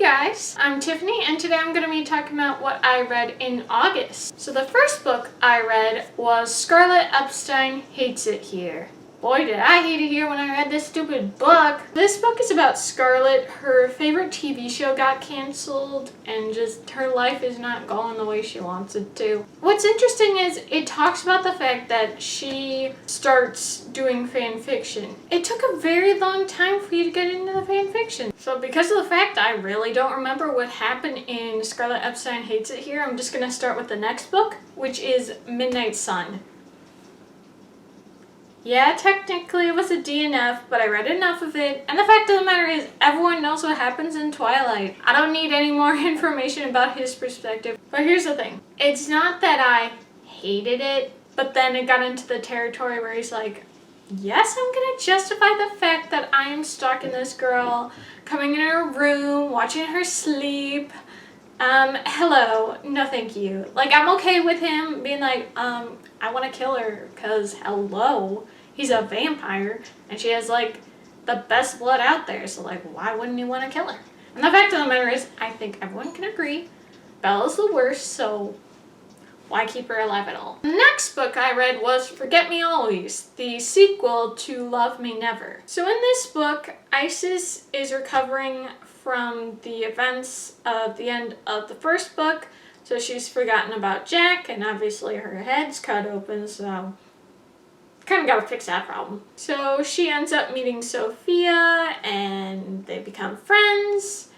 guys, I'm Tiffany and today I'm going to be talking about what I read in August. So the first book I read was Scarlett, Epstein Hates It Here. Boy, did I hate it here when I read this stupid book. This book is about Scarlett. Her favorite TV show got canceled and just her life is not going the way she wants it to. What's interesting is it talks about the fact that she starts doing fan fiction. It took a very long time for you to get into the fan fiction. So because of the fact I really don't remember what happened in Scarlett Epstein Hates It Here, I'm just going to start with the next book, which is Midnight Sun. Yeah, technically it was a DNF, but I read enough of it. And the fact of the matter is, everyone knows what happens in Twilight. I don't need any more information about his perspective. But here's the thing. It's not that I hated it, but then it got into the territory where he's like, yes, I'm gonna justify the fact that I am stalking this girl, coming in her room, watching her sleep. Hello, no thank you. Like, I'm okay with him being like, I want to kill her, because hello, he's a vampire, and she has, like, the best blood out there, so, like, why wouldn't you want to kill her? And the fact of the matter is, I think everyone can agree, Bella's the worst, so why keep her alive at all? The next book I read was Forget Me Always, the sequel to Love Me Never. So in this book, Isis is recovering from the events of the end of the first book. So she's forgotten about Jack, and obviously her head's cut open, so kind of gotta fix that problem. So she ends up meeting Sophia, and they become friends.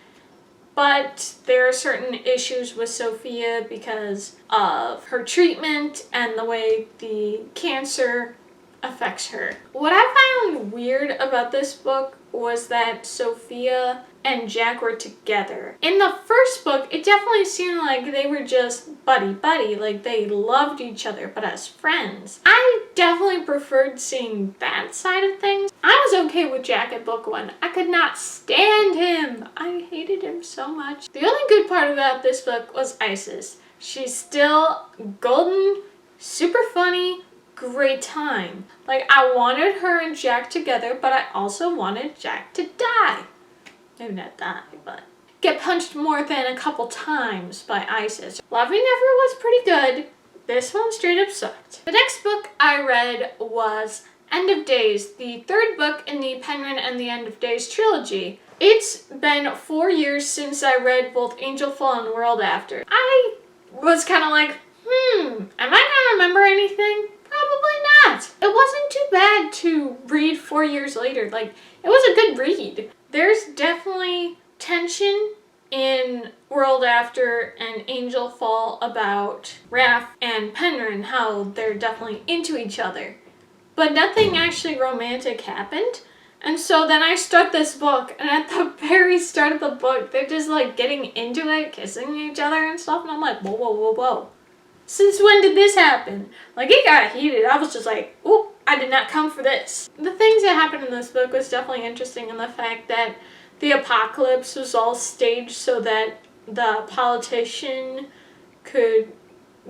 But there are certain issues with Sophia because of her treatment and the way the cancer affects her. What I found weird about this book was that Sophia and Jack were together. In the first book, it definitely seemed like they were just buddy-buddy, like they loved each other, but as friends. I definitely preferred seeing that side of things. I was okay with Jack at book 1. I could not stand him. I hated him so much. The only good part about this book was Isis. She's still golden, super funny, great time. Like, I wanted her and Jack together, but I also wanted Jack to die. Maybe not die, but get punched more than a couple times by Isis. Love Me Never was pretty good. This one straight up sucked. The next book I read was End of Days, the third book in the Penguin and the End of Days trilogy. It's been 4 years since I read both Angel Fall and World After. I was kind of like, am I gonna remember anything? Probably not. It wasn't too bad to read 4 years later. Like, it was a good read. There's definitely tension in World After and Angel Fall about Raph and Penryn, how they're definitely into each other. But nothing actually romantic happened. And so then I start this book, and at the very start of the book, they're just like getting into it, kissing each other and stuff, and I'm like, whoa, whoa, whoa, whoa. Since when did this happen? Like, it got heated. I was just like, ooh, I did not come for this. The things that happened in this book was definitely interesting in the fact that the apocalypse was all staged so that the politician could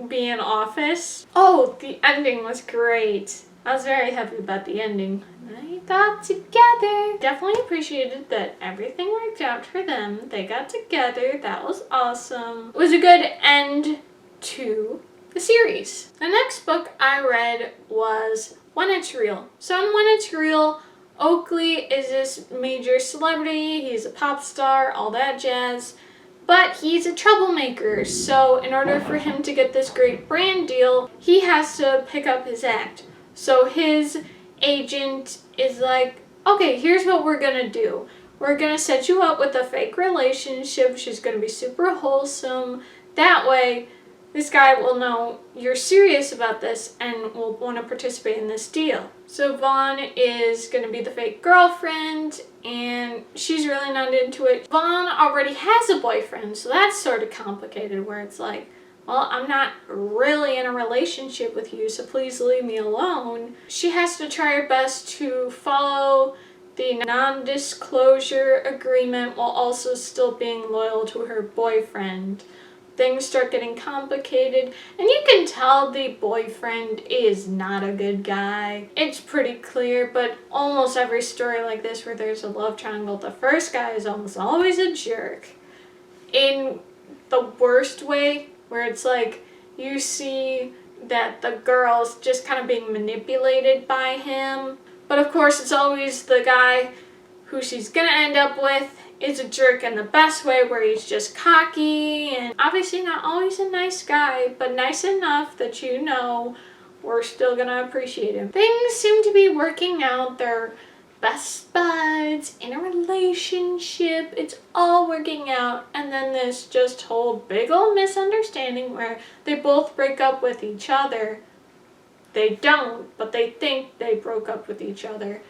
be in office. Oh, the ending was great. I was very happy about the ending. They got together. Definitely appreciated that everything worked out for them. They got together. That was awesome. It was a good end to the series. The next book I read was When It's Real. So in When It's Real, Oakley is this major celebrity, he's a pop star, all that jazz, but he's a troublemaker, so in order for him to get this great brand deal, he has to pick up his act. So his agent is like, okay, here's what we're gonna do. We're gonna set you up with a fake relationship, which is gonna be super wholesome. That way, this guy will know you're serious about this and will want to participate in this deal. So Vaughn is going to be the fake girlfriend, and she's really not into it. Vaughn already has a boyfriend, so that's sort of complicated, where it's like, well, I'm not really in a relationship with you, so please leave me alone. She has to try her best to follow the non-disclosure agreement while also still being loyal to her boyfriend. Things start getting complicated, and you can tell the boyfriend is not a good guy. It's pretty clear, but almost every story like this where there's a love triangle, the first guy is almost always a jerk. in the worst way, where it's like you see that the girl's just kind of being manipulated by him. But of course, it's always the guy who she's gonna end up with is a jerk in the best way, where he's just cocky and obviously not always a nice guy, but nice enough that you know we're still gonna appreciate him. Things seem to be working out. They're best buds in a relationship. It's all working out. And then this just whole big old misunderstanding where they both break up with each other. They don't, but they think they broke up with each other.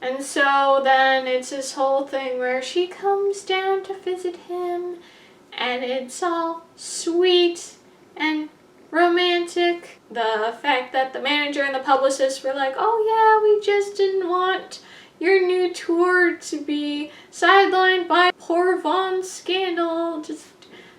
And so then it's this whole thing where she comes down to visit him, and it's all sweet and romantic. The fact that the manager and the publicist were like, oh yeah, we just didn't want your new tour to be sidelined by poor Vaughn's scandal. Just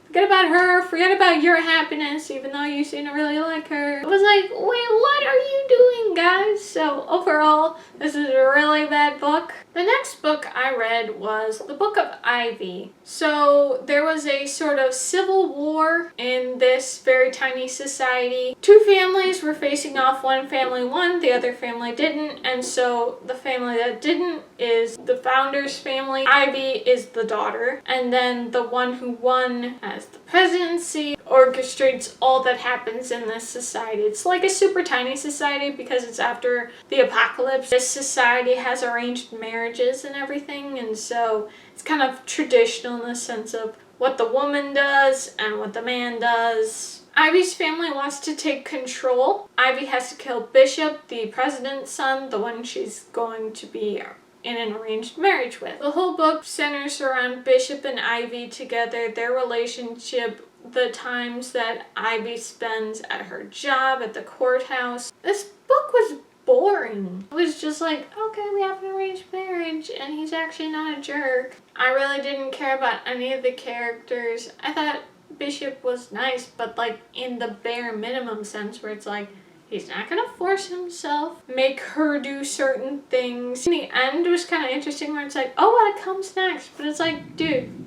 forget about her, forget about your happiness, even though you seem to really like her. It was like, wait, what are you doing, guys? So overall, this is a really bad book. The next book I read was the Book of Ivy. So there was a sort of civil war in this very tiny society. Two families were facing off. One family won, the other family didn't. And so the family that didn't is the founder's family. Ivy is the daughter. And then the one who won as the presidency orchestrates all that happens in this society. It's like a super tiny society because it's after the apocalypse. This society has arranged marriages and everything, and so it's kind of traditional in the sense of what the woman does and what the man does. Ivy's family wants to take control. Ivy has to kill Bishop, the president's son, the one she's going to be in an arranged marriage with. The whole book centers around Bishop and Ivy together, their relationship, the times that Ivy spends at her job at the courthouse. This book was boring. It was just like, okay, we have an arranged marriage and he's actually not a jerk. I really didn't care about any of the characters. I thought Bishop was nice, but like in the bare minimum sense where it's like, he's not gonna force himself, make her do certain things. In the end, it was kind of interesting where it's like, oh, what comes next? But it's like, dude,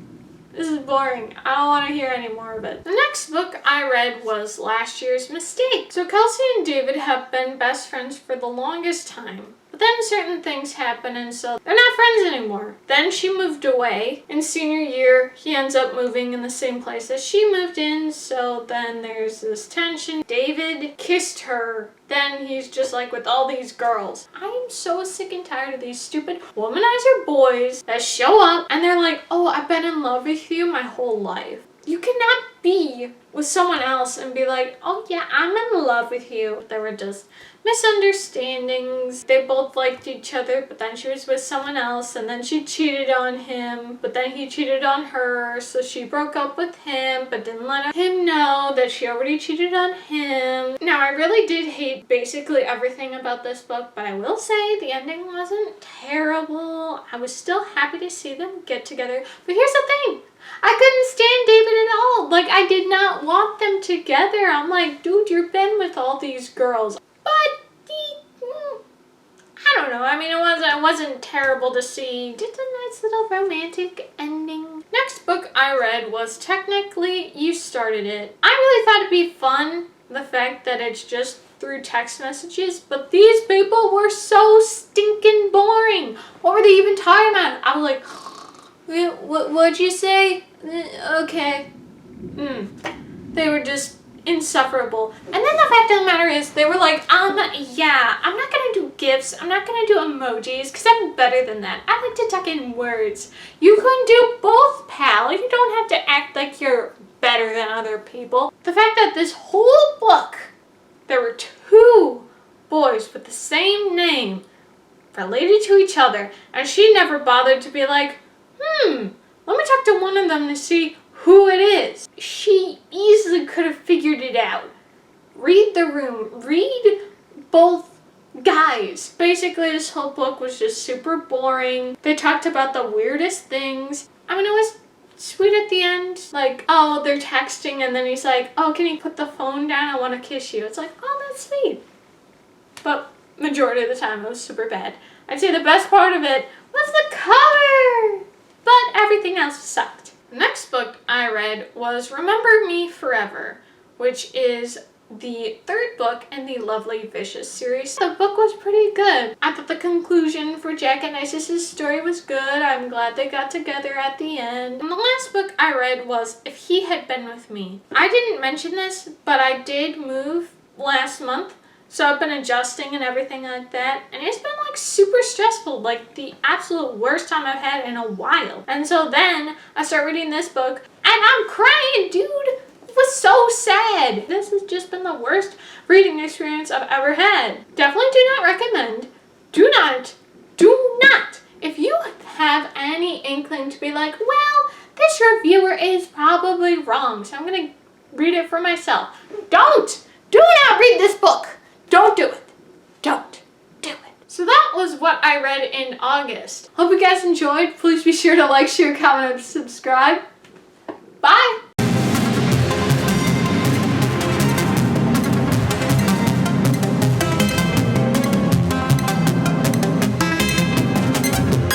this is boring. I don't want to hear any more of it. The next book I read was Last Year's Mistake. So Kelsey and David have been best friends for the longest time. But then certain things happen and so they're not friends anymore. Then she moved away. In senior year, he ends up moving in the same place as she moved in. So then there's this tension. David kissed her. Then he's just like with all these girls. I am so sick and tired of these stupid womanizer boys that show up and they're like, oh, I've been in love with you my whole life. You cannot be with someone else and be like, oh yeah, I'm in love with you. There were just misunderstandings. They both liked each other, but then she was with someone else and then she cheated on him, but then he cheated on her, so she broke up with him, but didn't let him know that she already cheated on him. Now, I really did hate basically everything about this book, but I will say the ending wasn't terrible. I was still happy to see them get together, but here's the thing. I couldn't stand David at all. Like, I did not want them together. I'm like, dude, you've been with all these girls. But I don't know. I mean, it wasn't terrible to see. Just a nice little romantic ending. Next book I read was technically You Started It. I really thought it'd be fun, the fact that it's just through text messages, but these people were so stinking boring. What were they even talking about? I was like, what'd you say? Okay. They were just insufferable. And then the fact of the matter is, they were like, yeah, I'm not gonna do GIFs, I'm not gonna do emojis, because I'm better than that. I like to talk in words. You can do both, pal. You don't have to act like you're better than other people. The fact that this whole book, there were two boys with the same name related to each other, and she never bothered to be like, let me talk to one of them to see who it is. She easily could have figured it out. Read the room. Read both guys. Basically, this whole book was just super boring. They talked about the weirdest things. I mean, it was sweet at the end. Like, oh, they're texting and then he's like, oh, can you put the phone down? I want to kiss you. It's like, oh, that's sweet. But majority of the time, it was super bad. I'd say the best part of it was the cover. But everything else sucked. The next book I I read was Remember Me Forever, which is the third book in the Lovely Vicious series. The book was pretty good. I thought the conclusion for Jack and Isis's story was good. I'm glad they got together at the end. And the last book I read was If He Had Been With Me. I didn't mention this, but I did move last month, so I've been adjusting and everything like that, and it's been like super stressful, like the absolute worst time I've had in a while. And so then I start reading this book and I'm crying, dude. It was so sad. This has just been the worst reading experience I've ever had. Definitely do not recommend. Do not. If you have any inkling to be like, well, this reviewer is probably wrong, so I'm gonna read it for myself. Do not read this book. Don't do it. Don't do it. So that was what I read in August. Hope you guys enjoyed. Please be sure to like, share, comment, and subscribe.